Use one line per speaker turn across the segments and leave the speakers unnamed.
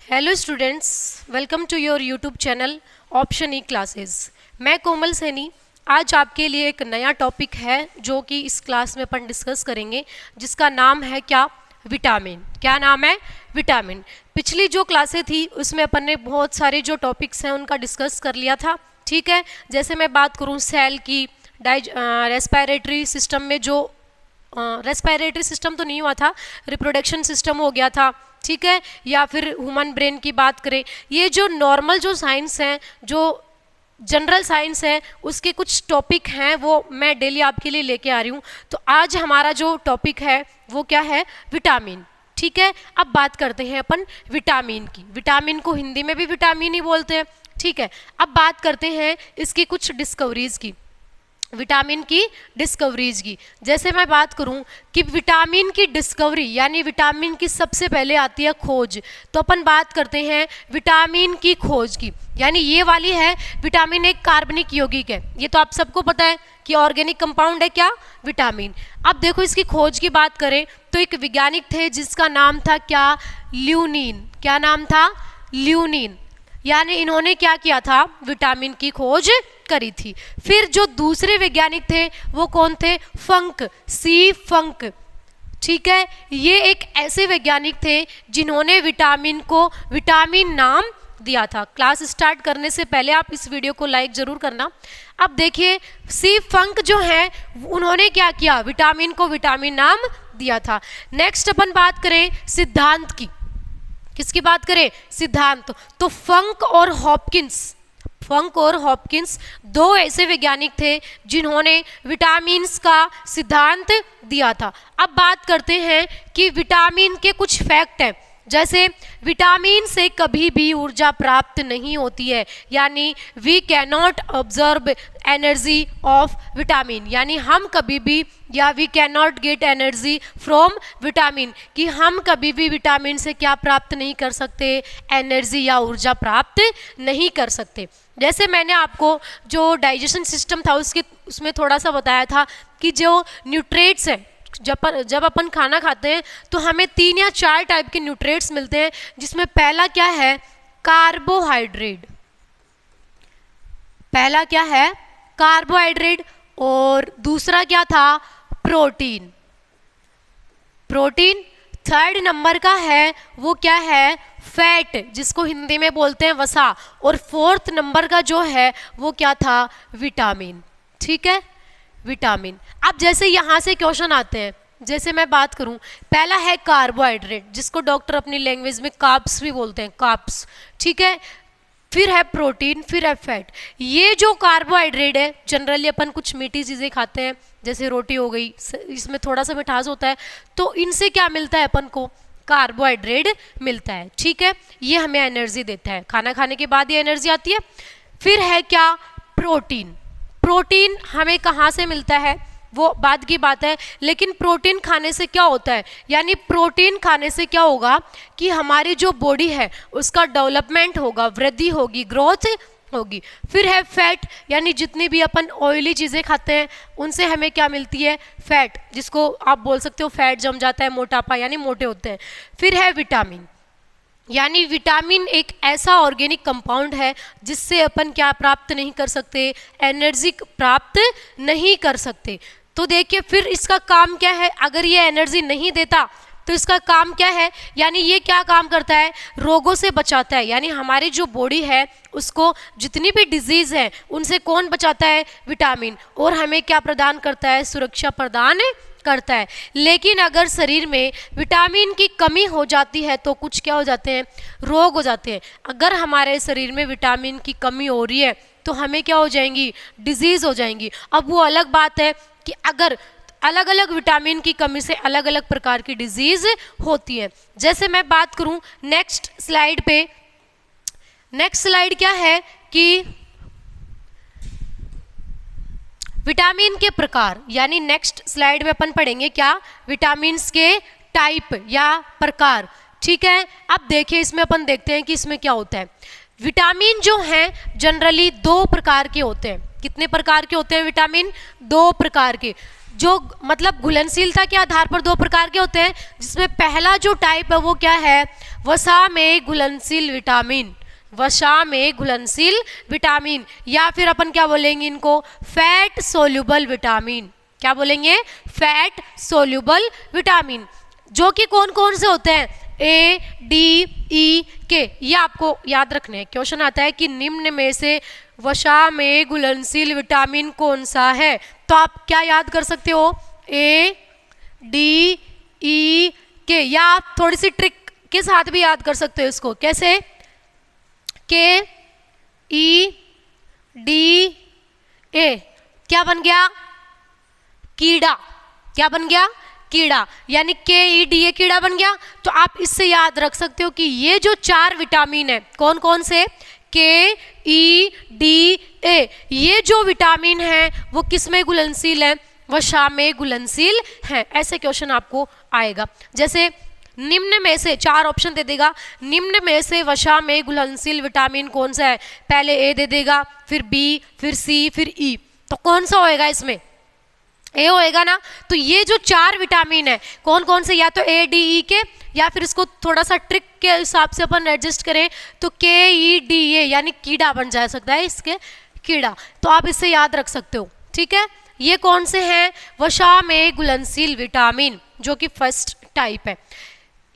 Hello students, welcome to your YouTube channel option E classes. मैं कोमल सैनी आज आपके लिए एक नया टॉपिक है जो कि इस क्लास में अपन डिस्कस करेंगे, जिसका नाम है क्या? विटामिन। क्या नाम है? विटामिन। पिछली जो क्लासें थी उसमें अपन ने बहुत सारे जो टॉपिक्स हैं उनका डिस्कस कर लिया था। ठीक है, जैसे मैं बात करूँ सेल की, रेस्पिरेटरी सिस्टम में जो रेस्पिरेटरी सिस्टम तो नहीं हुआ था, रिप्रोडक्शन सिस्टम हो गया था। ठीक है, या फिर ह्यूमन ब्रेन की बात करें, ये जो नॉर्मल जो साइंस हैं, जो जनरल साइंस है, उसके कुछ टॉपिक हैं वो मैं डेली आपके लिए लेके आ रही हूँ। तो आज हमारा जो टॉपिक है वो क्या है? विटामिन। ठीक है, अब बात करते हैं अपन विटामिन की। विटामिन को हिंदी में भी विटामिन ही बोलते हैं। ठीक है, अब बात करते हैं इसकी कुछ डिस्कवरीज की, विटामिन की डिस्कवरीज की। जैसे मैं बात करूं कि विटामिन की डिस्कवरी यानी विटामिन की सबसे पहले आती है खोज, तो अपन बात करते हैं विटामिन की खोज की। यानी ये वाली है विटामिन एक कार्बनिक यौगिक है, ये तो आप सबको पता है कि ऑर्गेनिक कंपाउंड है क्या? विटामिन। अब देखो इसकी खोज की बात करें तो एक वैज्ञानिक थे जिसका नाम था क्या? ल्यूनीन। क्या नाम था? ल्यूनीन। यानी इन्होंने क्या किया था? विटामिन की खोज करी थी। फिर जो दूसरे वैज्ञानिक थे वो कौन थे? फंक, सी फंक। ठीक है, ये एक ऐसे वैज्ञानिक थे जिन्होंने विटामिन को विटामिन नाम दिया था। क्लास स्टार्ट करने से पहले आप इस वीडियो को लाइक जरूर करना। अब देखिए सी फंक जो है उन्होंने क्या किया? विटामिन को विटामिन नाम दिया था। नेक्स्ट अपन बात करें सिद्धांत की। किसकी बात करें? सिद्धांत। तो फंक और हॉपकिंस दो ऐसे वैज्ञानिक थे जिन्होंने विटामिन्स का सिद्धांत दिया था। अब बात करते हैं कि विटामिन के कुछ फैक्ट हैं। जैसे विटामिन से कभी भी ऊर्जा प्राप्त नहीं होती है, यानी we can not observe energy of vitamin, यानी हम कभी भी या we can not get energy from vitamin, कि हम कभी भी विटामिन से क्या प्राप्त नहीं कर सकते? एनर्जी या ऊर्जा प्राप्त नहीं कर सकते। जैसे मैंने आपको जो डाइजेशन सिस्टम था उसमें थोड़ा सा बताया था कि जो न्यूट्रिएंट्स हैं, जब अपन खाना खाते हैं तो हमें 3 या 4 टाइप के न्यूट्रिएंट्स मिलते हैं, जिसमें पहला क्या है? कार्बोहाइड्रेट। पहला क्या है? कार्बोहाइड्रेट। और दूसरा क्या था? प्रोटीन। थर्ड नंबर का है वो क्या है? फैट, जिसको हिंदी में बोलते हैं वसा। और फोर्थ नंबर का जो है वो क्या था? विटामिन। ठीक है, विटामिन। अब जैसे यहाँ से क्वेश्चन आते हैं, जैसे मैं बात करूं, पहला है कार्बोहाइड्रेट, जिसको डॉक्टर अपनी लैंग्वेज में कार्ब्स भी बोलते हैं, कार्ब्स। ठीक है, फिर है प्रोटीन, फिर है फैट। ये जो कार्बोहाइड्रेट है जनरली अपन कुछ मीठी चीज़ें खाते हैं, जैसे रोटी हो गई, इसमें थोड़ा सा मिठास होता है, तो इनसे क्या मिलता है अपन को? कार्बोहाइड्रेट मिलता है। ठीक है, ये हमें एनर्जी देता है, खाना खाने के बाद ये एनर्जी आती है। फिर है क्या? प्रोटीन। प्रोटीन हमें कहाँ से मिलता है वो बाद की बात है, लेकिन प्रोटीन खाने से क्या होता है? यानी प्रोटीन खाने से क्या होगा कि हमारी जो बॉडी है उसका डेवलपमेंट होगा, वृद्धि होगी, ग्रोथ होगी। फिर है फैट, यानी जितनी भी अपन ऑयली चीज़ें खाते हैं उनसे हमें क्या मिलती है? फैट, जिसको आप बोल सकते हो फैट जम जाता है, मोटापा, यानी मोटे होते हैं। फिर है विटामिन, यानी विटामिन एक ऐसा ऑर्गेनिक कंपाउंड है जिससे अपन क्या प्राप्त नहीं कर सकते? एनर्जी प्राप्त नहीं कर सकते। तो देखिए फिर इसका काम क्या है? अगर ये एनर्जी नहीं देता तो इसका काम क्या है? यानी ये क्या काम करता है? रोगों से बचाता है। यानी हमारी जो बॉडी है उसको जितनी भी डिजीज है उनसे कौन बचाता है? विटामिन। और हमें क्या प्रदान करता है? सुरक्षा प्रदान करता है। लेकिन अगर शरीर में विटामिन की कमी हो जाती है तो कुछ क्या हो जाते हैं? रोग हो जाते हैं। अगर हमारे शरीर में विटामिन की कमी हो रही है तो हमें क्या हो जाएंगी? डिजीज हो जाएंगी। अब वो अलग बात है कि अगर अलग अलग विटामिन की कमी से अलग अलग प्रकार की डिजीज होती है। जैसे मैं बात करूं नेक्स्ट स्लाइड पे, नेक्स्ट स्लाइड क्या है कि विटामिन के प्रकार, यानी नेक्स्ट स्लाइड में अपन पढ़ेंगे क्या? विटामिन्स के टाइप या प्रकार। ठीक है, अब देखिए इसमें अपन देखते हैं कि इसमें क्या होता है। विटामिन जो हैं जनरली 2 प्रकार के होते हैं। कितने प्रकार के होते हैं विटामिन? 2 प्रकार के। जो मतलब घुलनशीलता के आधार पर दो प्रकार के होते हैं, जिसमें पहला जो टाइप है वो क्या है, वसा में घुलनशील विटामिन, वसा में घुलनशील विटामिन, या फिर अपन क्या बोलेंगे इनको, फैट सोल्यूबल विटामिन। क्या बोलेंगे, फैट सोल्यूबल विटामिन, जो कि कौन कौन से होते हैं, ए डी ई के। ये आपको याद रखने हैं, क्वेश्चन आता है कि निम्न में से वसा में घुलनशील विटामिन कौन सा है, तो आप क्या याद कर सकते हो, ए डी ई के, या आप थोड़ी सी ट्रिक के साथ भी याद कर सकते हो इसको। कैसे, के ई डी ए, क्या बन गया, कीड़ा। क्या बन गया, कीड़ा, यानी के ई डी ए कीड़ा बन गया। तो आप इससे याद रख सकते हो कि ये जो 4 विटामिन है, कौन कौन से, के ई डी ए, ये जो विटामिन है वो किस में घुलनशील है, वसा में घुलनशील है। ऐसे क्वेश्चन आपको आएगा। जैसे निम्न में से 4 ऑप्शन दे देगा, निम्न में से वसा में घुलनशील विटामिन कौन सा है, पहले ए दे देगा, फिर बी, फिर सी, फिर ई, तो कौन सा होएगा इसमें, ए होएगा ना। तो ये जो 4 विटामिन है कौन कौन से, या तो ए डी ई के, या फिर इसको थोड़ा सा ट्रिक के हिसाब से अपन एडजस्ट करें तो के ई डी ए, यानी कीड़ा बन जा सकता है इसके, कीड़ा। तो आप इससे याद रख सकते हो, ठीक है। ये कौन से हैं, वसा में घुलनशील विटामिन, जो कि फर्स्ट टाइप है।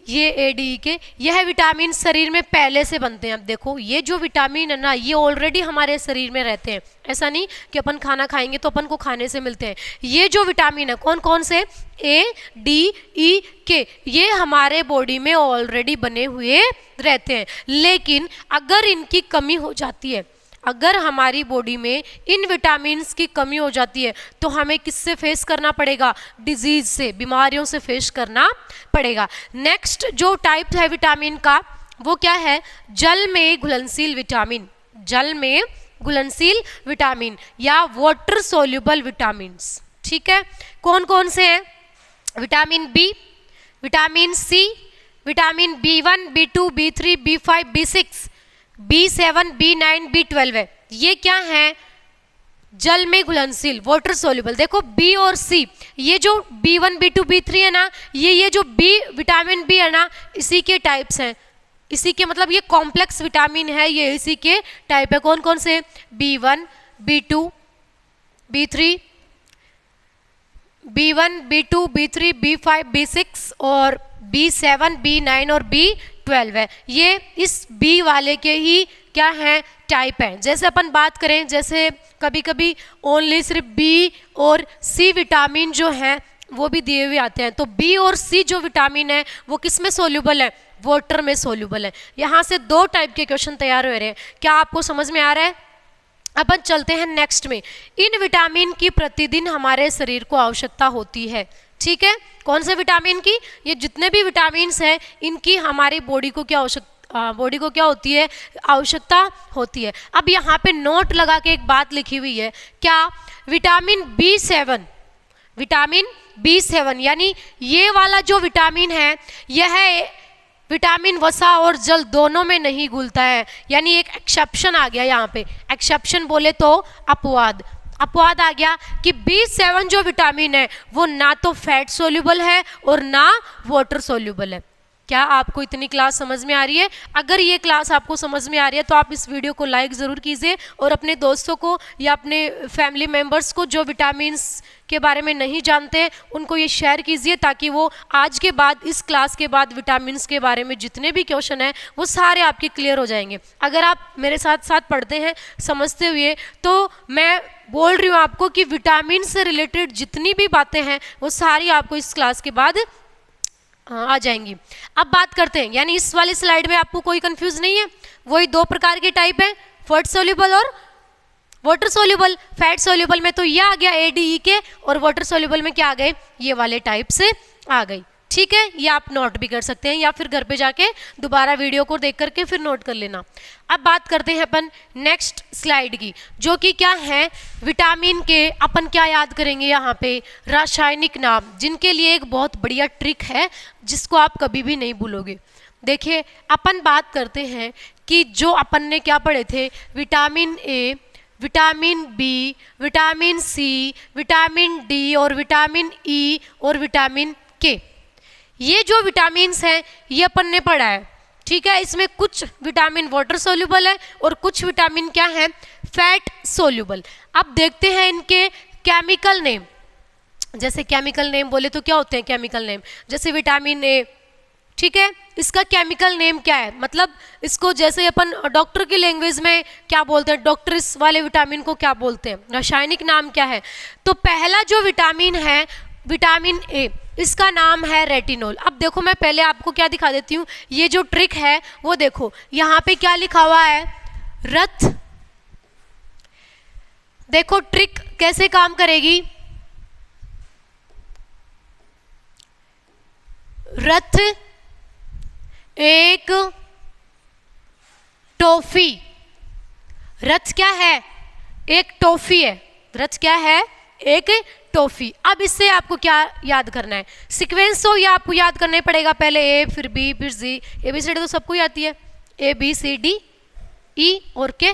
ये ए डी के, यह विटामिन शरीर में पहले से बनते हैं। अब देखो ये जो विटामिन है ना, ये ऑलरेडी हमारे शरीर में रहते हैं, ऐसा नहीं कि अपन खाना खाएंगे तो अपन को खाने से मिलते हैं। ये जो विटामिन है कौन कौन से, ए डी ई के, ये हमारे बॉडी में ऑलरेडी बने हुए रहते हैं। लेकिन अगर इनकी कमी हो जाती है, अगर हमारी बॉडी में इन विटामिन्स की कमी हो जाती है, तो हमें किससे फेस करना पड़ेगा, डिजीज से, बीमारियों से फेस करना पड़ेगा। नेक्स्ट जो टाइप है विटामिन का, वो क्या है, जल में घुलनशील विटामिन, जल में घुलनशील विटामिन, या वाटर सोल्यूबल विटामिन्स। ठीक है, कौन कौन से हैं, vitamin B, vitamin C, vitamin B1, B2, B3, B5, B6, B7, B9, B12 है। ये क्या है, जल में घुलनशील, वाटर सोल्यूबल। देखो बी और सी, ये जो B1, B2, B3 है ना, ये जो बी विटामिन बी है ना, इसी के टाइप्स हैं, इसी के मतलब ये कॉम्प्लेक्स विटामिन है, ये इसी के टाइप है। कौन कौन से, B1, B2, B3, B1, B2, B3, B5, B6 और B7, B9 और B12 है। ये इस B वाले के ही क्या है, टाइप है। जैसे अपन बात करें, जैसे कभी कभी ओनली सिर्फ B और C विटामिन जो है वो भी दिए हुए आते हैं। तो B और C जो विटामिन है वो किस में सोल्यूबल है, वाटर में सोल्यूबल है। यहाँ से 2 टाइप के क्वेश्चन तैयार हो रहे हैं। क्या आपको समझ में आ रहा है? अपन चलते हैं नेक्स्ट में। इन विटामिन की प्रतिदिन हमारे शरीर को आवश्यकता होती है। ठीक है, कौन से विटामिन की, ये जितने भी विटामिन हैं इनकी हमारी बॉडी को क्या होती है, आवश्यकता होती है। अब यहाँ पे नोट लगा के एक बात लिखी हुई है, क्या, विटामिन B7, विटामिन B7 यानी ये वाला जो विटामिन है, यह विटामिन वसा और जल दोनों में नहीं घुलता है। यानी एक एक्सेप्शन आ गया यहाँ पे, एक्सेप्शन बोले तो अपवाद आ गया कि B7 जो विटामिन है वो ना तो फैट सोल्यूबल है और ना वाटर सोल्यूबल है। क्या आपको इतनी क्लास समझ में आ रही है? अगर ये क्लास आपको समझ में आ रही है तो आप इस वीडियो को लाइक ज़रूर कीजिए और अपने दोस्तों को या अपने फैमिली मेम्बर्स को जो विटामिन्स के बारे में नहीं जानते उनको ये शेयर कीजिए, ताकि वो आज के बाद, इस क्लास के बाद विटामिन्स के बारे में जितने भी क्वेश्चन हैं वो सारे आपके क्लियर हो जाएंगे। अगर आप मेरे साथ साथ पढ़ते हैं समझते हुए, तो मैं बोल रही हूँ आपको कि विटामिन से रिलेटेड जितनी भी बातें हैं वो सारी आपको इस क्लास के बाद आ जाएंगी। अब बात करते हैं, यानी इस वाली स्लाइड में आपको कोई कंफ्यूज नहीं है, वही 2 प्रकार के टाइप है, फैट सोल्यूबल और वाटर सोल्यूबल। फैट सोल्यूबल में तो ये आ गया ADE के, और वाटर सोल्यूबल में क्या आ गए, ये वाले टाइप से आ गई। ठीक है, ये आप नोट भी कर सकते हैं या फिर घर पे जाके दोबारा वीडियो को देख करके फिर नोट कर लेना। अब बात करते हैं अपन नेक्स्ट स्लाइड की, जो कि क्या है, विटामिन के अपन क्या याद करेंगे यहाँ पे, रासायनिक नाम, जिनके लिए एक बहुत बढ़िया ट्रिक है जिसको आप कभी भी नहीं भूलोगे। देखिए अपन बात करते हैं कि जो अपन ने क्या पढ़े थे, vitamin A, vitamin B, vitamin C, vitamin D और विटामिन ई और विटामिन के। ये जो विटामिन्स हैं ये अपन ने पढ़ा है, ठीक है। इसमें कुछ विटामिन वाटर सोल्यूबल है और कुछ विटामिन क्या है, फैट सोल्यूबल। अब देखते हैं इनके केमिकल नेम। जैसे केमिकल नेम बोले तो क्या होते हैं केमिकल नेम, जैसे विटामिन ए, ठीक है, इसका केमिकल नेम क्या है, मतलब इसको जैसे अपन डॉक्टर की लैंग्वेज में क्या बोलते हैं, डॉक्टर इस वाले विटामिन को क्या बोलते हैं, रासायनिक नाम क्या है। तो पहला जो विटामिन है विटामिन ए, इसका नाम है रेटिनोल। अब देखो मैं पहले आपको क्या दिखा देती हूँ, ये जो ट्रिक है वो देखो यहाँ पे क्या लिखा हुआ है, रथ। देखो ट्रिक कैसे काम करेगी, रथ एक टॉफी, रथ क्या है, एक टॉफी है, रथ क्या है, एक टॉफी। अब इससे आपको क्या याद करना है, सीक्वेंस तो ये आपको याद करना ही पड़ेगा, पहले ए फिर बी फिर सी, ABCD तो सबको ही आती है, ABCDE और के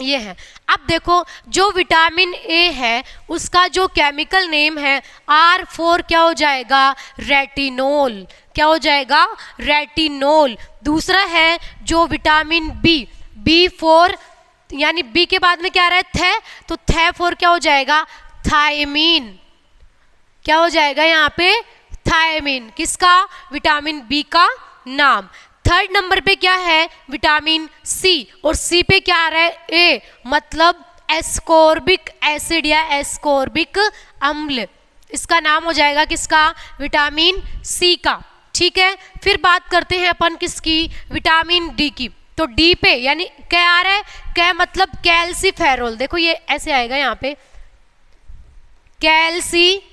ये है। अब देखो जो विटामिन ए है उसका जो केमिकल नेम है R4 क्या हो जाएगा, रेटिनोल, क्या हो जाएगा, रेटिनोल। दूसरा है जो विटामिन बी, B4 यानी बी के बाद में क्या आ रहा है, थे, तो थे4 क्या हो जाएगा, थायमीन, क्या हो जाएगा यहाँ पे, थायमीन, किसका, विटामिन बी का नाम। थर्ड नंबर पे क्या है, विटामिन सी, और सी पे क्या आ रहा है, ए, मतलब एस्कॉर्बिक एसिड या एस्कॉर्बिक अम्ल, इसका नाम हो जाएगा किसका, विटामिन सी का, ठीक है। फिर बात करते हैं अपन किसकी, विटामिन डी की। तो डी पे यानी क्या आ रहा है, क्या मतलब कैल्सीफेरोल, देखो ये ऐसे आएगा यहाँ पे, कैल्सीफेरोल,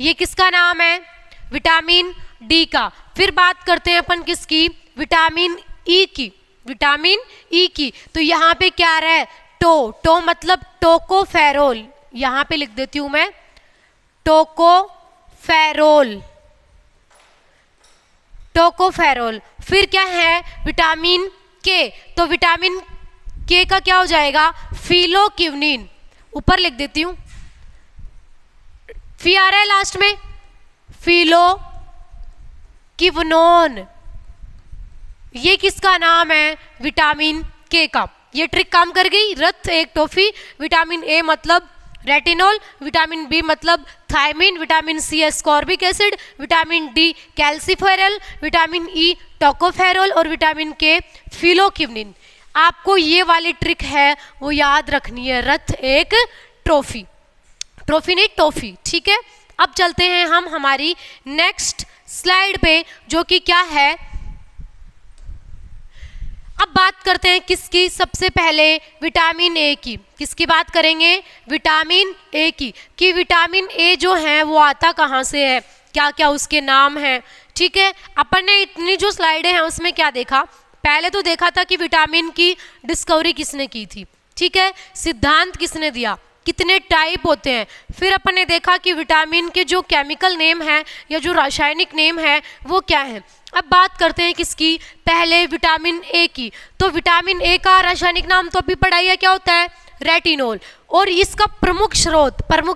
ये किसका नाम है, विटामिन डी का। फिर बात करते हैं अपन किसकी, विटामिन ई की, विटामिन ई की। तो यहाँ पे क्या आ रहा है, टो मतलब टोकोफेरोल, यहाँ पे लिख देती हूं मैं, टोकोफेरोल, टोकोफेरोल। फिर क्या है, विटामिन के, तो विटामिन के का क्या हो जाएगा, फिलोक्विनिन, ऊपर लिख देती हूं, फी आ रहा है लास्ट में, फिलोक्विनोन, ये किसका नाम है, विटामिन के का। ये ट्रिक काम कर गई, रथ एक टॉफी, विटामिन ए मतलब रेटिनोल, विटामिन बी मतलब thiamine, vitamin C ascorbic acid, vitamin D calciferol, vitamin E tocopherol और विटामिन के फिलोक्विनिन। आपको ये वाली ट्रिक है वो याद रखनी है, रथ एक ट्रॉफी, ट्रॉफी नहीं टॉफी, ठीक है। अब चलते हैं हम हमारी नेक्स्ट स्लाइड पे, जो कि क्या है, अब बात करते हैं किसकी, सबसे पहले विटामिन ए की। किसकी बात करेंगे, विटामिन ए की, कि विटामिन ए जो है वो आता कहाँ से है, क्या क्या उसके नाम हैं, ठीक है। अपन ने इतनी जो स्लाइडें हैं उसमें क्या देखा, पहले तो देखा था कि विटामिन की डिस्कवरी किसने की थी, ठीक है, सिद्धांत किसने दिया, कितने टाइप होते हैं। फिर अपन ने देखा कि विटामिन के जो केमिकल नेम है या जो रासायनिक नेम है वो क्या है। अब बात करते हैं किसकी, पहले विटामिन ए की। तो विटामिन ए का रासायनिक नाम तो अभी पढ़ा है, क्या होता है, रेटिनोल। और इसका प्रमुख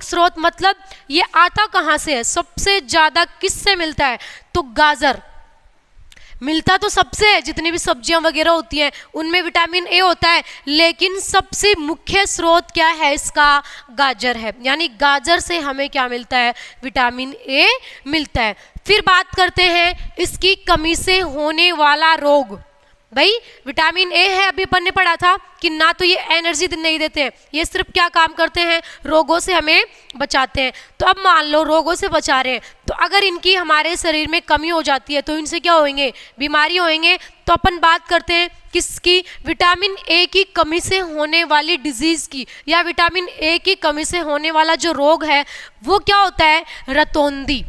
स्रोत मतलब ये आता कहाँ से है, सबसे ज़्यादा किससे मिलता है, तो गाजर, मिलता तो सबसे है, जितनी भी सब्जियां वगैरह होती हैं उनमें विटामिन ए होता है, लेकिन सबसे मुख्य स्रोत क्या है इसका, गाजर है, यानी गाजर से हमें क्या मिलता है, विटामिन ए मिलता है। फिर बात करते हैं इसकी कमी से होने वाला रोग। भाई विटामिन ए है, अभी अपन ने पढ़ा था कि ना तो ये एनर्जी नहीं देते हैं, ये सिर्फ क्या काम करते हैं, रोगों से हमें बचाते हैं। तो अब मान लो रोगों से बचा रहे हैं, तो अगर इनकी हमारे शरीर में कमी हो जाती है तो इनसे क्या होंगे, बीमारी होंगे। तो अपन बात करते हैं किसकी, विटामिन ए की कमी से होने वाली डिजीज की, या विटामिन ए की कमी से होने वाला जो रोग है वो क्या होता है, रतौंधी।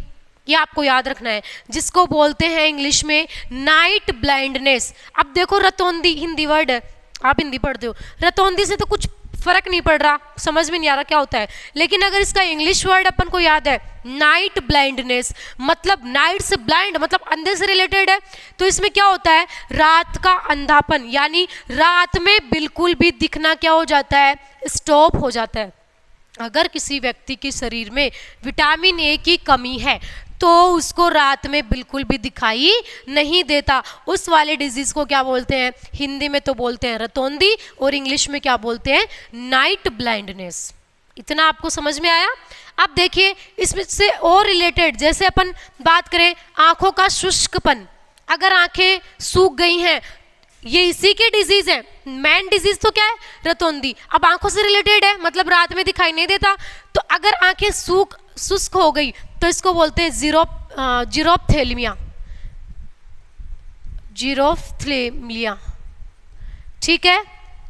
ये आपको याद रखना है, जिसको बोलते हैं इंग्लिश में नाइट ब्लाइंडनेस। अब देखो रतौंधी हिंदी वर्ड है, आप हिंदी पढ़ते हो, रतौंधी से तो कुछ फर्क नहीं पड़ रहा, समझ में नहीं आ रहा क्या होता है। लेकिन अगर इसका इंग्लिश वर्ड अपन को याद है, नाइट ब्लाइंडनेस, मतलब नाइट से ब्लाइंड मतलब अंधे से रिलेटेड है। तो इसमें क्या होता है, रात का अंधापन, यानी रात में बिल्कुल भी दिखना क्या हो जाता है, स्टॉप हो जाता है। अगर किसी व्यक्ति के शरीर में विटामिन ए की कमी है तो उसको रात में बिल्कुल भी दिखाई नहीं देता। उस वाले डिजीज को क्या बोलते हैं, हिंदी में तो बोलते हैं रतौंधी, और इंग्लिश में क्या बोलते हैं, नाइट ब्लाइंडनेस। इतना आपको समझ में आया। अब देखिए इसमें से और रिलेटेड, जैसे अपन बात करें आंखों का शुष्कपन, अगर आंखें सूख गई हैं, ये इसी के डिजीज है। मेन डिजीज तो क्या है, रतौंधी। अब आंखों से रिलेटेड है, मतलब रात में दिखाई नहीं देता। तो अगर आंखें शुष्क हो गई तो इसको बोलते हैं जीरोप्थेल्मिया, जीरोप्थेल्मिया, ठीक है,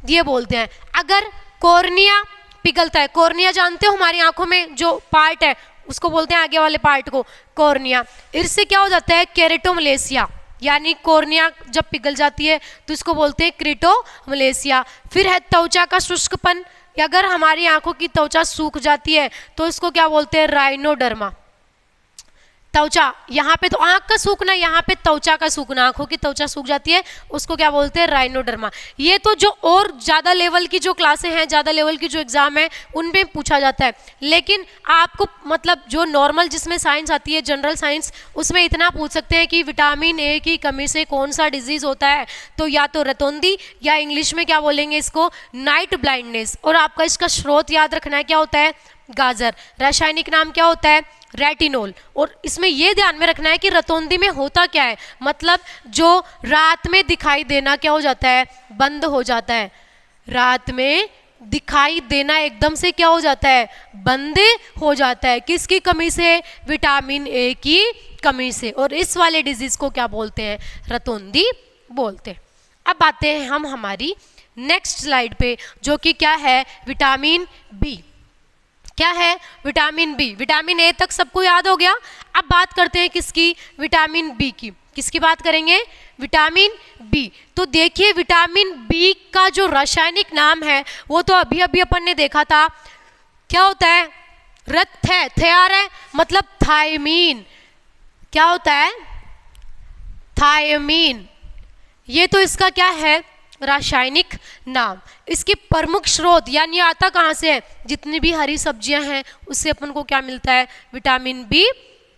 ये बोलते हैं। अगर कॉर्निया पिघलता है, कॉर्निया जानते हो हमारी आंखों में जो पार्ट है उसको बोलते हैं, आगे वाले पार्ट को कॉर्निया। इससे क्या हो जाता है, केरेटोमलेसिया, यानी कॉर्निया जब पिघल जाती है तो इसको बोलते हैं क्रिटोमलेसिया। फिर है त्वचा का शुष्कपन, अगर हमारी आंखों की त्वचा सूख जाती है तो इसको क्या बोलते हैं, राइनोडर्मा। त्वचा यहाँ पे तो आंख का सूखना, यहाँ पे त्वचा का सूखना, आंखों की त्वचा सूख जाती है, उसको क्या बोलते हैं, राइनोडर्मा। ये तो जो और ज़्यादा लेवल की जो क्लासें हैं, ज़्यादा लेवल की जो एग्जाम है उनमें पूछा जाता है। लेकिन आपको मतलब जो नॉर्मल जिसमें साइंस आती है, जनरल साइंस, उसमें इतना पूछ सकते हैं कि विटामिन ए की कमी से कौन सा डिजीज होता है, तो या तो रतौंधी या इंग्लिश में क्या बोलेंगे इसको, नाइट ब्लाइंडनेस। और आपका इसका स्रोत याद रखना है, क्या होता है, गाजर। रासायनिक नाम क्या होता है, रेटिनोल। और इसमें यह ध्यान में रखना है कि रतौंधी में होता क्या है, मतलब जो रात में दिखाई देना क्या हो जाता है, बंद हो जाता है। रात में दिखाई देना एकदम से क्या हो जाता है, बंद हो जाता है। किसकी कमी से, विटामिन ए की कमी से। और इस वाले डिजीज को क्या बोलते हैं, रतौंधी बोलते हैं। अब आते हैं हम हमारी नेक्स्ट स्लाइड पे, जो कि क्या है, विटामिन बी। क्या है, विटामिन बी। विटामिन ए तक सबको याद हो गया। अब बात करते हैं किसकी, विटामिन बी की। किसकी बात करेंगे, विटामिन बी। तो देखिए विटामिन बी का जो रासायनिक नाम है वो तो अभी अभी अपन ने देखा था, क्या होता है, रथ है, थे आ रहा है, मतलब थायमीन। क्या होता है, थायमीन। ये तो इसका क्या है, रासायनिक नाम। इसके प्रमुख स्रोत यानी आता कहाँ से है, जितनी भी हरी सब्जियां हैं उससे अपन को क्या मिलता है, विटामिन बी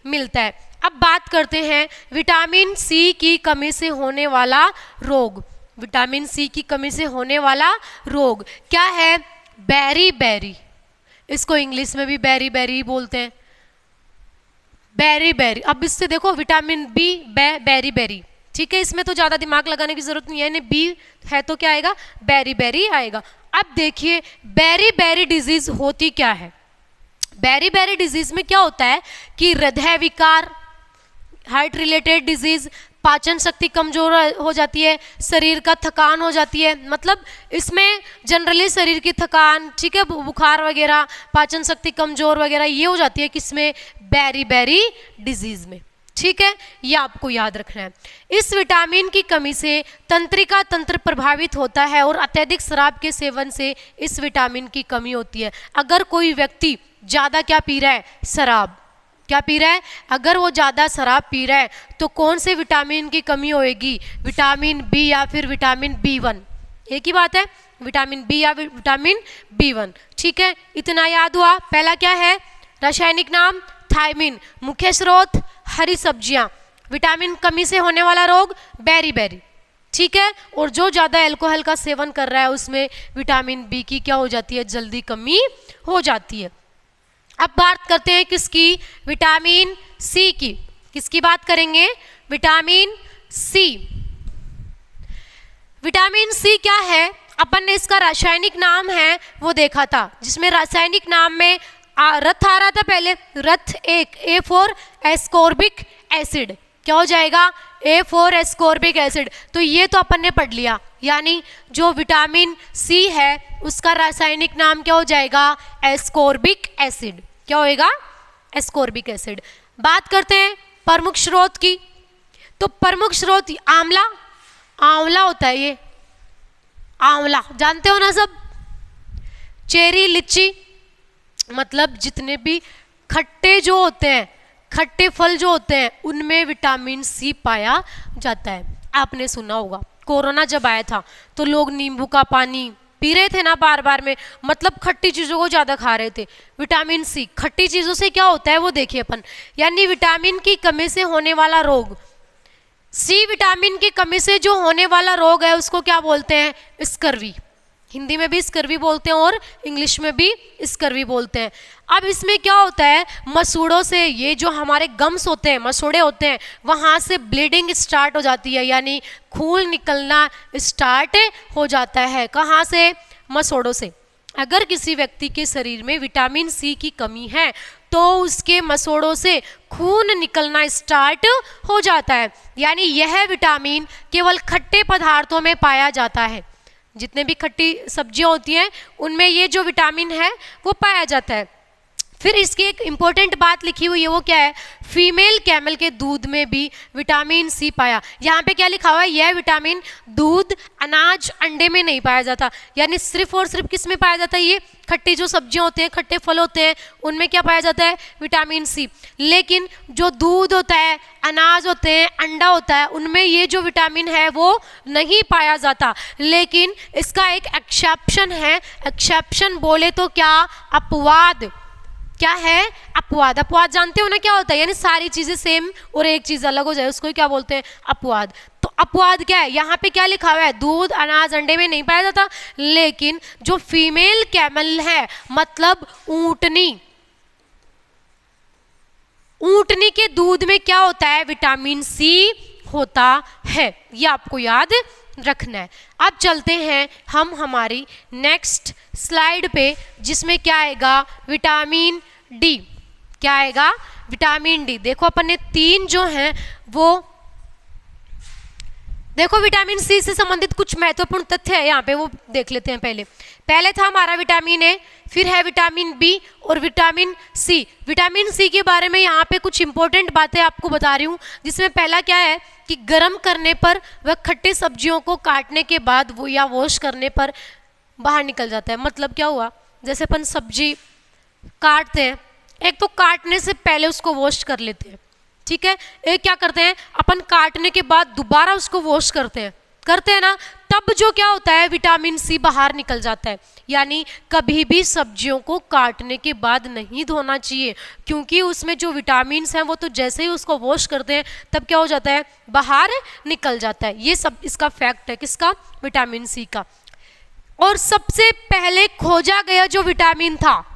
मिलता है। अब बात करते हैं विटामिन सी की कमी से होने वाला रोग। विटामिन सी की कमी से होने वाला रोग क्या है, बेरी बेरी। इसको इंग्लिश में भी बेरी बेरी बोलते हैं, बेरी बेरी। अब इससे देखो विटामिन बी, बेरी बेरी, ठीक है, इसमें तो ज़्यादा दिमाग लगाने की जरूरत नहीं है, बी है तो क्या आएगा, बेरी बेरी आएगा। अब देखिए बेरी बेरी डिजीज होती क्या है। बेरी बेरी डिजीज में क्या होता है कि हृदय विकार, हार्ट रिलेटेड डिजीज, पाचन शक्ति कमजोर हो जाती है, शरीर का थकान हो जाती है। मतलब इसमें जनरली शरीर की थकान, ठीक है, बुखार वगैरह, पाचन शक्ति कमजोर वगैरह ये हो जाती है किसमें, बेरी बेरी डिजीज में, ठीक है, ये आपको याद रखना है। इस विटामिन की कमी से तंत्रिका तंत्र प्रभावित होता है और अत्यधिक शराब के सेवन से इस विटामिन की कमी होती है। अगर कोई व्यक्ति ज़्यादा क्या पी रहा है, शराब, क्या पी रहा है, अगर वो ज़्यादा शराब पी रहा है तो कौन से विटामिन की कमी होएगी, विटामिन बी या फिर विटामिन बी1। एक ही बात है, विटामिन बी या विटामिन बी1, ठीक है, इतना याद हुआ। पहला क्या है, रासायनिक नाम थायमीन, मुख्य स्रोत हरी सब्जियां, विटामिन कमी से होने वाला रोग बेरी बेरी, ठीक है। और जो ज़्यादा अल्कोहल का सेवन कर रहा है उसमें विटामिन बी की क्या हो जाती है, जल्दी कमी हो जाती है। अब बात करते हैं किसकी, विटामिन सी की। किसकी बात करेंगे, विटामिन सी। विटामिन सी क्या है, अपन ने इसका रासायनिक नाम है वो देखा था, जिसमें रासायनिक नाम में रथ आ रहा था पहले, रथ एक, ए फॉर एस्कॉर्बिक एसिड, क्या हो जाएगा, ए फॉर एस्कॉर्बिक एसिड। तो ये तो अपन ने पढ़ लिया, यानी जो विटामिन सी है उसका रासायनिक नाम क्या हो जाएगा, एस्कॉर्बिक एसिड। क्या होएगा, एस्कॉर्बिक एसिड। बात करते हैं प्रमुख स्रोत की, तो प्रमुख स्रोत आंवला, आंवला होता है, ये आंवला जानते हो ना सब, चेरी, लीची, मतलब जितने भी खट्टे जो होते हैं, खट्टे फल जो होते हैं, उनमें विटामिन सी पाया जाता है। आपने सुना होगा कोरोना जब आया था तो लोग नींबू का पानी पी रहे थे ना बार बार में, मतलब खट्टी चीज़ों को ज़्यादा खा रहे थे। विटामिन सी, खट्टी चीज़ों से क्या होता है वो देखिए अपन, यानी विटामिन की कमी से होने वाला रोग, सी विटामिन की कमी से जो होने वाला रोग है उसको क्या बोलते हैं? स्कर्वी। हिंदी में भी स्कर्वी बोलते हैं और इंग्लिश में भी स्कर्वी बोलते हैं। अब इसमें क्या होता है, मसूड़ों से, ये जो हमारे गम्स होते हैं, मसूड़े होते हैं, वहाँ से ब्लीडिंग स्टार्ट हो जाती है, यानी खून निकलना स्टार्ट हो जाता है। कहाँ से? मसूड़ों से। अगर किसी व्यक्ति के शरीर में विटामिन सी की कमी है तो उसके मसूड़ों से खून निकलना स्टार्ट हो जाता है, यानी यह विटामिन केवल खट्टे पदार्थों में पाया जाता है। जितने भी खट्टी सब्जियां होती हैं उनमें ये जो विटामिन है वो पाया जाता है। फिर इसकी एक इम्पोर्टेंट बात लिखी हुई है, वो क्या है? फीमेल कैमल के दूध में भी विटामिन सी पाया। यहाँ पे क्या लिखा हुआ है? यह विटामिन दूध, अनाज, अंडे में नहीं पाया जाता, यानी सिर्फ और सिर्फ किस में पाया जाता है? ये खट्टी जो सब्जियां होते हैं, खट्टे फल होते हैं, उनमें क्या पाया जाता है? Vitamin C. लेकिन जो दूध होता है, अनाज होते हैं, अंडा होता है, उनमें ये जो विटामिन है वो नहीं पाया जाता। लेकिन इसका एक एक्सेप्शन है, एक्सेप्शन बोले तो क्या? अपवाद। क्या है? अपवाद। अपवाद जानते हो ना क्या होता है? यानी सारी चीजें सेम और एक चीज अलग हो जाए, उसको क्या बोलते हैं? अपवाद। तो अपवाद क्या है? यहाँ पे क्या लिखा हुआ है? दूध, अनाज, अंडे में नहीं पाया जाता, लेकिन जो फीमेल कैमल है, मतलब ऊंटनी, ऊंटनी के दूध में क्या होता है? विटामिन सी होता है। ये आपको याद रखना है। अब चलते हैं हम हमारी नेक्स्ट स्लाइड पे, जिसमें क्या आएगा? Vitamin D. क्या आएगा? Vitamin D. देखो अपन ने तीन जो हैं वो, देखो विटामिन सी से संबंधित कुछ महत्वपूर्ण तथ्य है यहाँ पे, वो देख लेते हैं। पहले था हमारा विटामिन ए, फिर है विटामिन बी और विटामिन सी। विटामिन सी के बारे में यहाँ पे कुछ इंपॉर्टेंट बातें आपको बता रही हूँ, जिसमें पहला क्या है कि गर्म करने पर वह खट्टी सब्जियों को काटने के बाद वो या वॉश करने पर बाहर निकल जाता है। मतलब क्या हुआ? जैसे अपन सब्जी काटते हैं, एक तो काटने से पहले उसको वॉश कर लेते हैं, ठीक है। एक क्या करते हैं, अपन काटने के बाद दोबारा उसको वॉश करते हैं ना, तब जो क्या होता है? विटामिन सी बाहर निकल जाता है। यानी कभी भी सब्जियों को काटने के बाद नहीं धोना चाहिए, क्योंकि उसमें जो विटामिन हैं वो तो जैसे ही उसको वॉश करते हैं तब क्या हो जाता है? बाहर निकल जाता है। ये सब इसका फैक्ट है, किसका? विटामिन सी का। और सबसे पहले खोजा गया जो विटामिन था,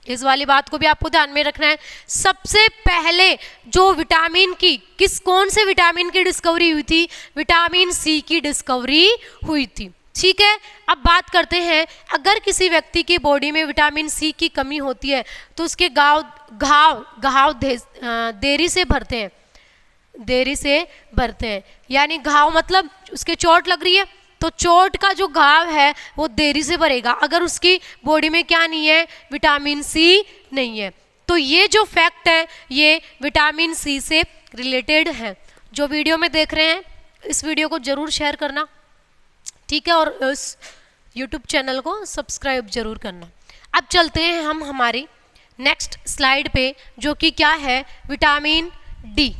इस वाली बात को भी आपको ध्यान में रखना है, सबसे पहले जो विटामिन की कौन से विटामिन की डिस्कवरी हुई थी? विटामिन सी की डिस्कवरी हुई थी, ठीक है। अब बात करते हैं, अगर किसी व्यक्ति की बॉडी में विटामिन सी की कमी होती है तो उसके घाव देरी से भरते हैं। यानी घाव मतलब उसके चोट लग रही है तो चोट का जो घाव है वो देरी से भरेगा, अगर उसकी बॉडी में क्या नहीं है? विटामिन सी नहीं है। तो ये जो फैक्ट है ये विटामिन सी से रिलेटेड है। जो वीडियो में देख रहे हैं इस वीडियो को जरूर शेयर करना, ठीक है, और इस यूट्यूब चैनल को सब्सक्राइब जरूर करना। अब चलते हैं हम हमारी नेक्स्ट स्लाइड पे, जो कि क्या है? Vitamin D.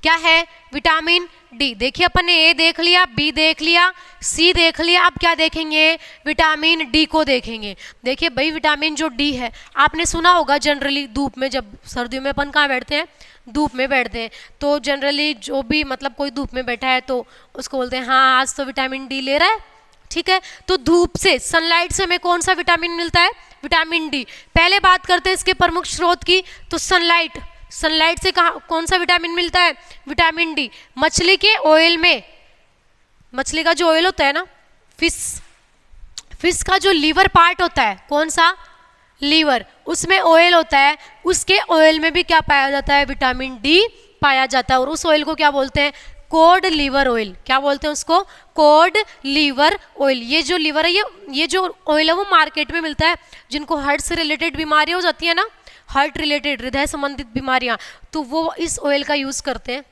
क्या है? Vitamin D. देखिए अपन ने ए देख लिया, बी देख लिया, सी देख लिया, अब क्या देखेंगे? विटामिन डी को देखेंगे। देखिए भाई, विटामिन जो डी है, आपने सुना होगा जनरली धूप में, जब सर्दियों में अपन कहाँ बैठते हैं? धूप में बैठते हैं। तो जनरली जो भी मतलब कोई धूप में बैठा है तो उसको बोलते हैं हाँ आज तो विटामिन डी ले रहा है, ठीक है। तो धूप से, सनलाइट से हमें कौन सा विटामिन मिलता है? Vitamin D. पहले बात करते हैं इसके प्रमुख स्रोत की, तो सनलाइट से कौन सा विटामिन मिलता है? Vitamin D. मछली के ऑयल में, मछली का जो ऑयल होता है ना, फिश का जो लीवर पार्ट होता है, कौन सा? लीवर, उसमें ऑयल होता है, उसके ऑयल में भी क्या पाया जाता है? विटामिन डी पाया जाता है। और उस ऑयल को क्या बोलते हैं? Cod liver oil. क्या बोलते हैं उसको? Cod liver oil. ये जो लीवर है, ये जो ऑयल है वो मार्केट में मिलता है। जिनको हार्ट से रिलेटेड बीमारियां हो जाती है ना, हार्ट रिलेटेड, हृदय संबंधित बीमारियां, तो वो इस ऑयल का यूज करते हैं,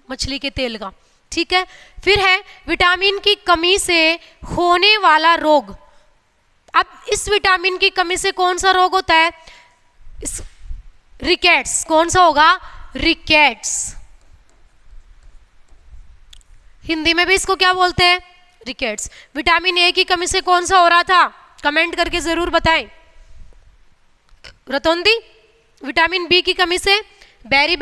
मछली के तेल का, ठीक है। फिर है विटामिन की कमी से होने वाला रोग। अब इस विटामिन की कमी से कौन सा रोग होता है? रिकेट्स। कौन सा होगा? रिकेट्स। हिंदी में भी इसको क्या बोलते हैं? रिकेट्स। विटामिन ए की कमी से कौन सा हो रहा था? कमेंट करके जरूर बताएं। रतौंधी। विटामिन बी की कमी से बेरी।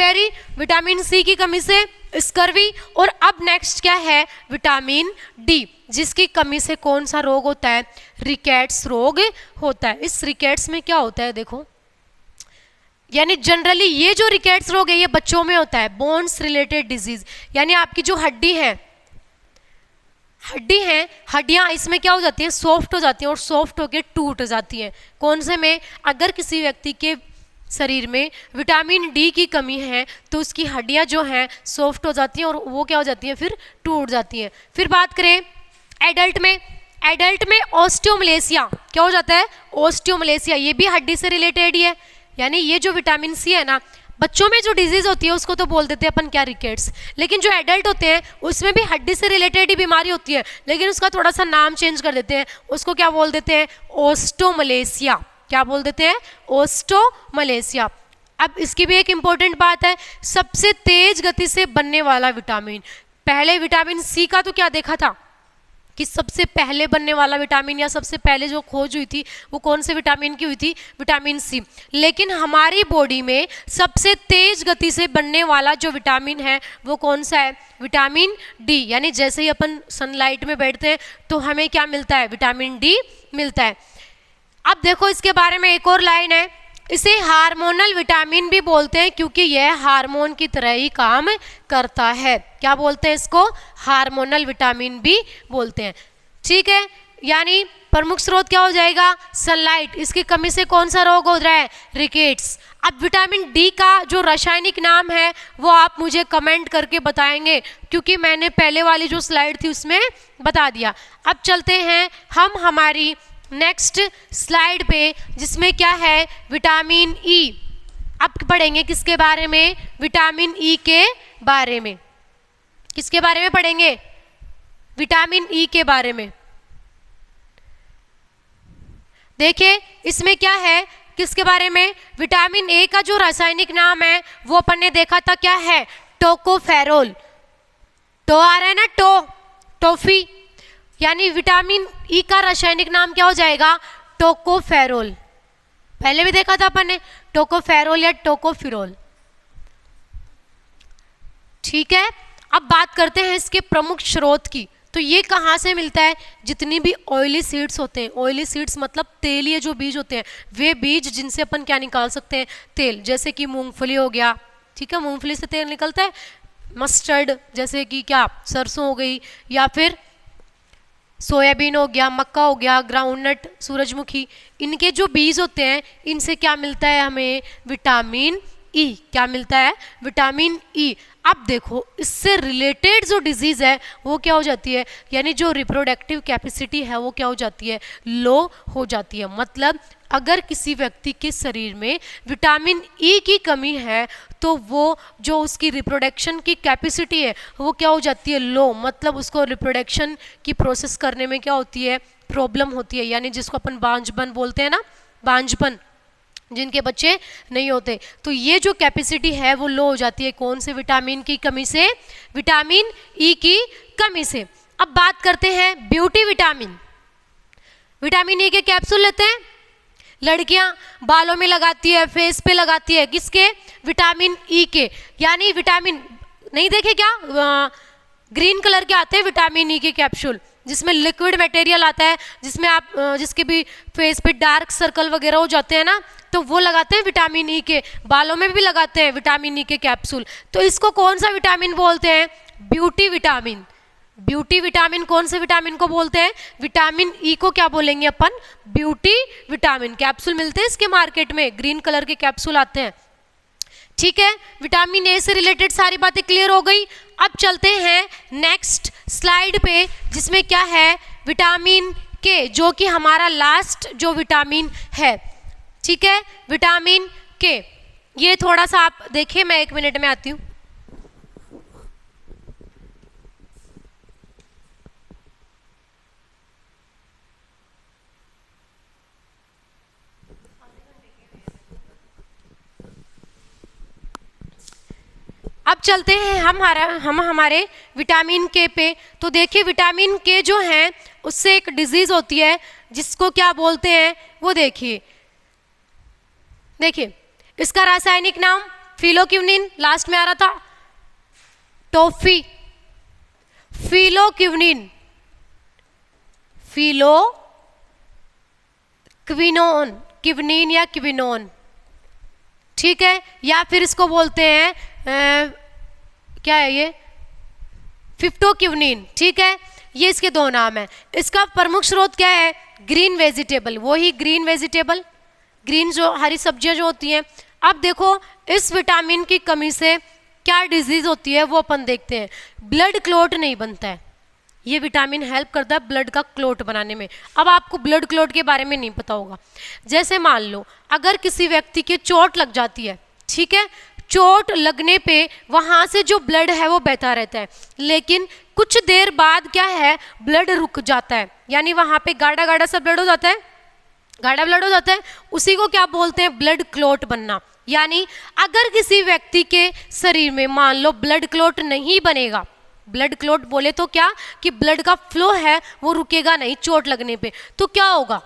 विटामिन सी की कमी से स्कर्वी। और अब नेक्स्ट क्या है? विटामिन डी, जिसकी कमी से कौन सा रोग होता है? रिकेट्स रोग होता है। इस रिकेट्स में क्या होता है देखो, यानी जनरली ये जो रिकेट्स रोग है ये बच्चों में होता है, बोन्स रिलेटेड डिजीज, यानी आपकी जो हड्डी है, हड्डियां इसमें क्या हो जाती हैं? सॉफ्ट हो जाती हैं और सॉफ्ट होकर टूट जाती हैं। कौन से में? अगर किसी व्यक्ति के शरीर में विटामिन डी की कमी है तो उसकी हड्डियां जो हैं सॉफ्ट हो जाती हैं और वो क्या हो जाती हैं? फिर टूट जाती हैं। फिर बात करें एडल्ट में ऑस्टियोमलेशिया क्या हो जाता है? ऑस्टियोमलेशिया, ये भी हड्डी से रिलेटेड ही है। यानी ये जो विटामिन सी है ना, बच्चों में जो डिजीज होती है उसको तो बोल देते हैं अपन क्या? रिकेट्स। लेकिन जो एडल्ट होते हैं उसमें भी हड्डी से रिलेटेड ही बीमारी होती है, लेकिन उसका थोड़ा सा नाम चेंज कर देते हैं, उसको क्या बोल देते हैं? ऑस्टोमलेशिया। क्या बोल देते हैं? ऑस्टोमलेशिया। अब इसकी भी एक इंपॉर्टेंट बात है, सबसे तेज गति से बनने वाला विटामिन। पहले विटामिन सी का तो क्या देखा था कि सबसे पहले बनने वाला विटामिन या सबसे पहले जो खोज हुई थी वो कौन से विटामिन की हुई थी? Vitamin C. लेकिन हमारी बॉडी में सबसे तेज गति से बनने वाला जो विटामिन है वो कौन सा है? Vitamin D. यानी जैसे ही अपन सनलाइट में बैठते हैं तो हमें क्या मिलता है? विटामिन डी मिलता है। अब देखो इसके बारे में एक और लाइन है, इसे हार्मोनल विटामिन भी बोलते हैं क्योंकि यह हार्मोन की तरह ही काम करता है। क्या बोलते हैं इसको? हार्मोनल विटामिन भी बोलते हैं। ठीक है, यानी प्रमुख स्रोत क्या हो जाएगा? सनलाइट। इसकी कमी से कौन सा रोग हो रहा है? रिकेट्स। अब विटामिन डी का जो रासायनिक नाम है वो आप मुझे कमेंट करके बताएंगे, क्योंकि मैंने पहले वाली जो स्लाइड थी उसमें बता दिया। अब चलते हैं हम हमारी नेक्स्ट स्लाइड पे, जिसमें क्या है? Vitamin E. अब पढ़ेंगे किसके बारे में? विटामिन ई के बारे में। किसके बारे में पढ़ेंगे? विटामिन ई के बारे में। देखिए इसमें क्या है, किसके बारे में? विटामिन ए का जो रासायनिक नाम है वो अपन ने देखा था, क्या है? टोकोफेरोल। तो आ रहा है ना, टॉफी। यानी विटामिन ई का रासायनिक नाम क्या हो जाएगा? टोकोफेरोल। पहले भी देखा था अपन ने, टोकोफेरोल या टोकोफिरोल। ठीक है, अब बात करते हैं इसके प्रमुख स्रोत की। तो ये कहाँ से मिलता है? जितनी भी ऑयली सीड्स होते हैं, ऑयली सीड्स मतलब तेलीय जो बीज होते हैं, वे बीज जिनसे अपन क्या निकाल सकते हैं? तेल। जैसे कि मूंगफली हो गया, ठीक है, मूंगफली से तेल निकलता है। मस्टर्ड जैसे कि क्या? सरसों हो गई, या फिर सोयाबीन हो गया, मक्का हो गया, ग्राउंडनट, सूरजमुखी, इनके जो बीज होते हैं इनसे क्या मिलता है हमें? Vitamin E. क्या मिलता है? Vitamin E. अब देखो इससे रिलेटेड जो डिजीज है वो क्या हो जाती है? यानी जो रिप्रोडक्टिव कैपेसिटी है वो क्या हो जाती है? लो हो जाती है। मतलब अगर किसी व्यक्ति के शरीर में विटामिन ई की कमी है तो वो जो उसकी रिप्रोडक्शन की कैपेसिटी है वो क्या हो जाती है? लो। मतलब उसको रिप्रोडक्शन की प्रोसेस करने में क्या होती है? प्रॉब्लम होती है। यानी जिसको अपन बांझपन बोलते हैं ना, बांझपन, जिनके बच्चे नहीं होते, तो ये जो कैपेसिटी है वो लो हो जाती है। कौन से विटामिन की कमी से? विटामिन ई की कमी से। अब बात करते हैं ब्यूटी विटामिन। विटामिन ई के कैप्सूल लेते हैं लड़कियां, बालों में लगाती है, फेस पे लगाती है, किसके? विटामिन ई के। यानी विटामिन नहीं देखे क्या? ग्रीन कलर के आते हैं विटामिन ई के कैप्सूल, जिसमें लिक्विड मटेरियल आता है, जिसमें आप जिसके भी फेस पे डार्क सर्कल वगैरह हो जाते हैं ना, तो वो लगाते हैं विटामिन ई के। बालों में भी लगाते हैं विटामिन ई के कैप्सूल। तो इसको कौन सा विटामिन बोलते हैं? Beauty vitamin. ब्यूटी विटामिन कौन से विटामिन को बोलते हैं? विटामिन ई को क्या बोलेंगे अपन? Beauty vitamin. कैप्सूल मिलते हैं इसके मार्केट में, ग्रीन कलर के कैप्सूल आते हैं। ठीक है, विटामिन ए से रिलेटेड सारी बातें क्लियर हो गई। अब चलते हैं नेक्स्ट स्लाइड पे, जिसमें क्या है? विटामिन के, जो कि हमारा लास्ट जो विटामिन है। ठीक है, विटामिन के, ये थोड़ा सा आप देखिए, मैं 1 मिनट में आती हूँ। अब चलते हैं हम हमारे विटामिन के पे। तो देखिए विटामिन के जो है उससे एक डिजीज होती है जिसको क्या बोलते हैं, वो देखिए इसका रासायनिक नाम फिलोक्विनिन, लास्ट में आ रहा था टॉफी, फिलोक्विनिन, फिलोक्विनोन, क्विनिन या क्विनोन, ठीक है। या फिर इसको बोलते हैं क्या है ये, फिफ्टोक्विनिन, ठीक है। ये इसके दो नाम है। इसका प्रमुख स्रोत क्या है, ग्रीन वेजिटेबल, वही ग्रीन वेजिटेबल, ग्रीन जो हरी सब्जियां जो होती हैं। अब देखो इस विटामिन की कमी से क्या डिजीज होती है वो अपन देखते हैं। ब्लड क्लॉट नहीं बनता है, ये विटामिन हेल्प करता है ब्लड का क्लॉट बनाने में। अब आपको ब्लड क्लॉट के बारे में नहीं पता होगा, जैसे मान लो अगर किसी व्यक्ति की चोट लग जाती है, ठीक है, चोट लगने पे वहां से जो ब्लड है वो बहता रहता है, लेकिन कुछ देर बाद क्या है, ब्लड रुक जाता है, यानी वहां पे गाढ़ा गाढ़ा सा ब्लड हो जाता है, गाढ़ा ब्लड हो जाता है, उसी को क्या बोलते हैं, ब्लड क्लॉट बनना। यानी अगर किसी व्यक्ति के शरीर में मान लो ब्लड क्लॉट नहीं बनेगा, ब्लड क्लॉट बोले तो क्या कि ब्लड का फ्लो है वो रुकेगा नहीं चोट लगने पे, तो क्या होगा,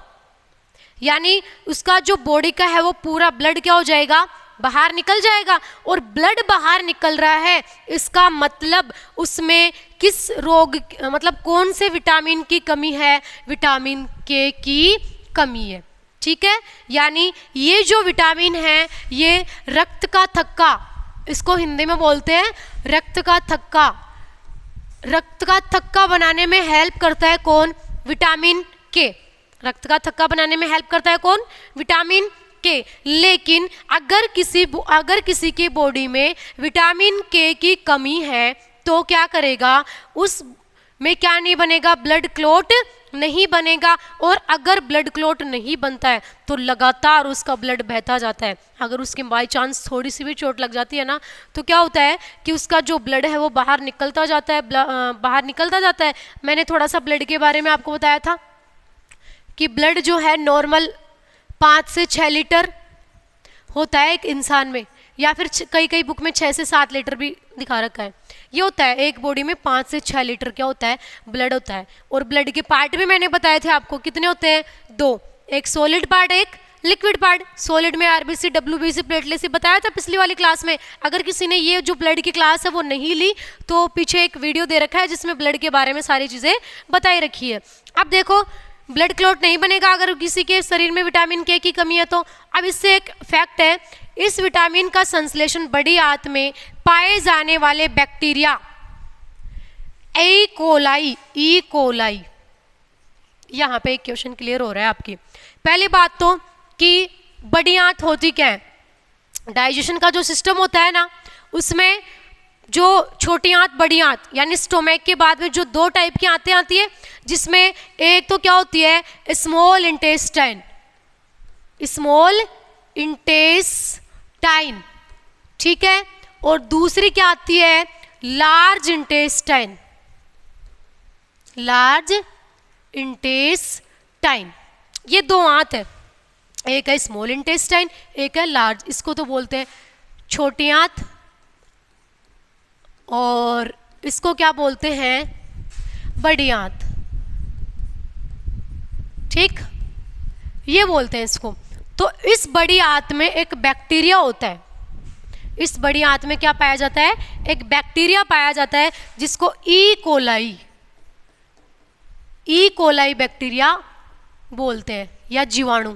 यानी उसका जो बॉडी का है वो पूरा ब्लड क्या हो जाएगा, बाहर निकल जाएगा। और ब्लड बाहर निकल रहा है इसका मतलब उसमें किस रोग, मतलब कौन से विटामिन की कमी है, विटामिन के की कमी है, ठीक है। यानी ये जो विटामिन है ये रक्त का थक्का, इसको हिंदी में बोलते हैं रक्त का थक्का, रक्त का थक्का बनाने में हेल्प करता है कौन, विटामिन के, रक्त का थक्का बनाने में हेल्प करता है कौन, विटामिन के। लेकिन अगर किसी की बॉडी में विटामिन के की कमी है तो क्या करेगा, उस में क्या नहीं बनेगा, ब्लड क्लॉट नहीं बनेगा। और अगर ब्लड क्लॉट नहीं बनता है तो लगातार उसका ब्लड बहता जाता है। अगर उसकी बाई चांस थोड़ी सी भी चोट लग जाती है ना, तो क्या होता है कि उसका जो ब्लड है वो बाहर निकलता जाता है, बाहर निकलता जाता है। मैंने थोड़ा सा ब्लड के बारे में आपको बताया था कि ब्लड जो है नॉर्मल 5 से 6 लीटर होता है एक इंसान में, या फिर कई बुक में 6 से 7 लीटर भी दिखा रखा है। ये होता है एक बॉडी में 5 से 6 लीटर क्या होता है, ब्लड होता है। और ब्लड के पार्ट भी मैंने बताए थे आपको, कितने होते हैं, 2, एक सॉलिड पार्ट, एक लिक्विड पार्ट। सॉलिड में आरबीसी, डब्ल्यूबीसी, प्लेटलेट्स बताया था पिछली वाली क्लास में। अगर किसी ने ये जो ब्लड की क्लास है वो नहीं ली तो पीछे एक वीडियो दे रखा है जिसमें ब्लड के बारे में सारी चीज़ें बताई रखी है। अब देखो ब्लड क्लॉट नहीं बनेगा अगर किसी के शरीर में विटामिन के की कमी है तो। अब इससे एक फैक्ट है, इस विटामिन का संश्लेषण बड़ी आंत में पाए जाने वाले बैक्टीरिया ई कोलाई, यहाँ पे एक क्वेश्चन क्लियर हो रहा है आपकी। पहली बात तो कि बड़ी आंत होती क्या है, डाइजेशन का जो सिस्टम होता है ना उसमें जो छोटी आंत बड़ी आंत यानी स्टोमक के बाद में जो 2 टाइप की आंतें आती है, जिसमें एक तो क्या होती है स्मॉल इंटेस्टाइन, ठीक है, और दूसरी क्या आती है लार्ज इंटेस्टाइन। ये 2 आंत है, एक है स्मॉल इंटेस्टाइन, एक है लार्ज। इसको तो बोलते हैं छोटी आंत और इसको क्या बोलते हैं बड़ी आंत, ठीक, ये बोलते हैं इसको। तो इस बड़ी आंत में एक बैक्टीरिया होता है, इस बड़ी आंत में क्या पाया जाता है, एक बैक्टीरिया पाया जाता है जिसको ई कोलाई बैक्टीरिया बोलते हैं या जीवाणु।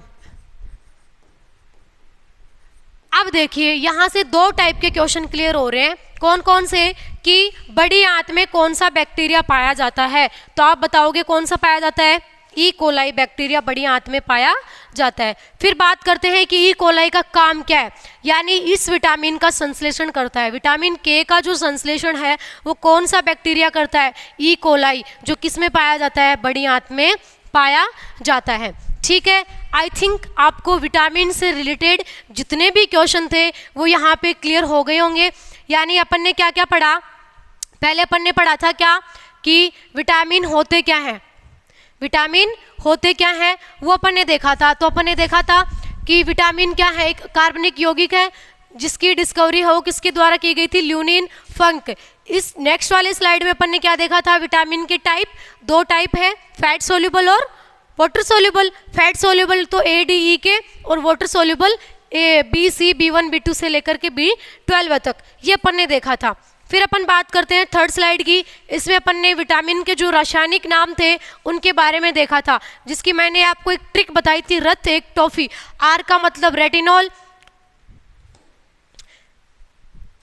अब देखिए यहाँ से 2 टाइप के क्वेश्चन क्लियर हो रहे हैं। कौन कौन से, कि बड़ी आंत में कौन सा बैक्टीरिया पाया जाता है, तो आप बताओगे कौन सा पाया जाता है, ई कोलाई बैक्टीरिया बड़ी आंत में पाया जाता है। फिर बात करते हैं कि ई कोलाई का काम क्या है, यानी इस विटामिन का संश्लेषण करता है। विटामिन के का जो संश्लेषण है वो कौन सा बैक्टीरिया करता है, ई कोलाई, जो किस में पाया जाता है, बड़ी आंत में पाया जाता है, ठीक है। आई थिंक आपको विटामिन से रिलेटेड जितने भी क्वेश्चन थे वो यहाँ पे क्लियर हो गए होंगे। यानी अपन ने क्या क्या पढ़ा, पहले अपन ने पढ़ा था क्या कि विटामिन होते क्या हैं, विटामिन होते क्या हैं वो अपन ने देखा था। तो अपन ने देखा था कि विटामिन क्या है, एक कार्बनिक यौगिक है, जिसकी डिस्कवरी है वो किसके द्वारा की गई थी, ल्यूनिन फंक। इस नेक्स्ट वाले स्लाइड में अपन ने क्या देखा था, विटामिन के टाइप, 2 टाइप है, फैट सोल्यूबल और वाटर सोल्यूबल। फैट सोल्यूबल तो A, D, E के, और water soluble B, C, B1, B2 से लेकर के B12 तक, ये अपन ने देखा था। फिर अपन बात करते हैं थर्ड स्लाइड की। इसमें अपन ने विटामिन के जो रासायनिक नाम थे उनके बारे में देखा था, जिसकी मैंने आपको एक ट्रिक बताई थी, रथ एक टॉफी। R का मतलब रेटिनॉल,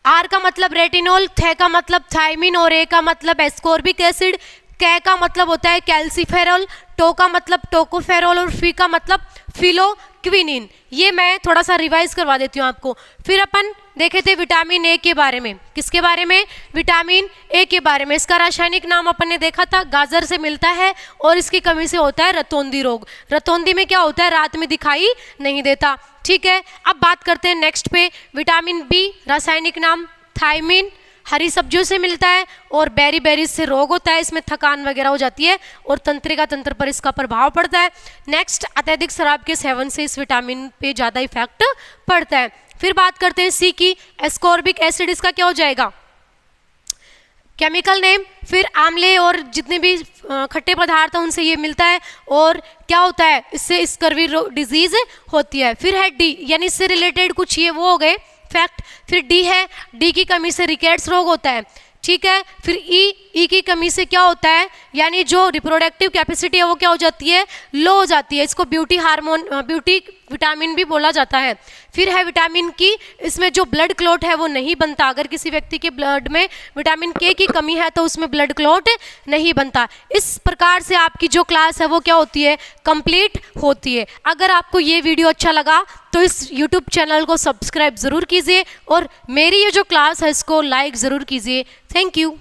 R का मतलब रेटिनॉल, थ का मतलब थायमिन और A का मतलब एस्कॉर्बिक एसिड, कै का मतलब होता है कैल्सीफेरॉल, टो का मतलब टोकोफेरॉल और फी का मतलब फिलोक्विनिन। ये मैं थोड़ा सा रिवाइज करवा देती हूँ आपको। फिर अपन देखे थे विटामिन ए के बारे में, किसके बारे में, विटामिन ए के बारे में। इसका रासायनिक नाम अपन ने देखा था, गाजर से मिलता है और इसकी कमी से होता है रतौंधी रोग। रतौंधी में क्या होता है, रात में दिखाई नहीं देता। ठीक है, अब बात करते हैं नेक्स्ट पे, विटामिन बी, रासायनिक नाम थायमिन, हरी सब्जियों से मिलता है और बेरीज से रोग होता है, इसमें थकान वगैरह हो जाती है और तंत्रिका तंत्र पर इसका प्रभाव पड़ता है। नेक्स्ट, अत्यधिक शराब के सेवन से इस विटामिन पे ज़्यादा इफेक्ट पड़ता है। फिर बात करते हैं सी की, एस्कॉर्बिक एसिड, इसका क्या हो जाएगा, केमिकल नेम। फिर आंवले और जितने भी खट्टे पदार्थ हैं उनसे ये मिलता है और क्या होता है, इससे स्कर्वी डिजीज होती है। फिर है डी, यानी इससे रिलेटेड कुछ ये वो हो गए फैक्ट। फिर डी है, डी की कमी से रिकेट्स रोग होता है। ठीक है, फिर ई की कमी से क्या होता है, यानी जो रिप्रोडक्टिव कैपेसिटी है वो क्या हो जाती है, लो हो जाती है। इसको ब्यूटी हार्मोन, ब्यूटी विटामिन भी बोला जाता है। फिर है विटामिन की, इसमें जो ब्लड क्लॉट है वो नहीं बनता। अगर किसी व्यक्ति के ब्लड में विटामिन के की कमी है तो उसमें ब्लड क्लॉट नहीं बनता। इस प्रकार से आपकी जो क्लास है वो क्या होती है, कंप्लीट होती है। अगर आपको ये वीडियो अच्छा लगा तो इस यूट्यूब चैनल को सब्सक्राइब ज़रूर कीजिए और मेरी ये जो क्लास है इसको लाइक ज़रूर कीजिए। Thank you.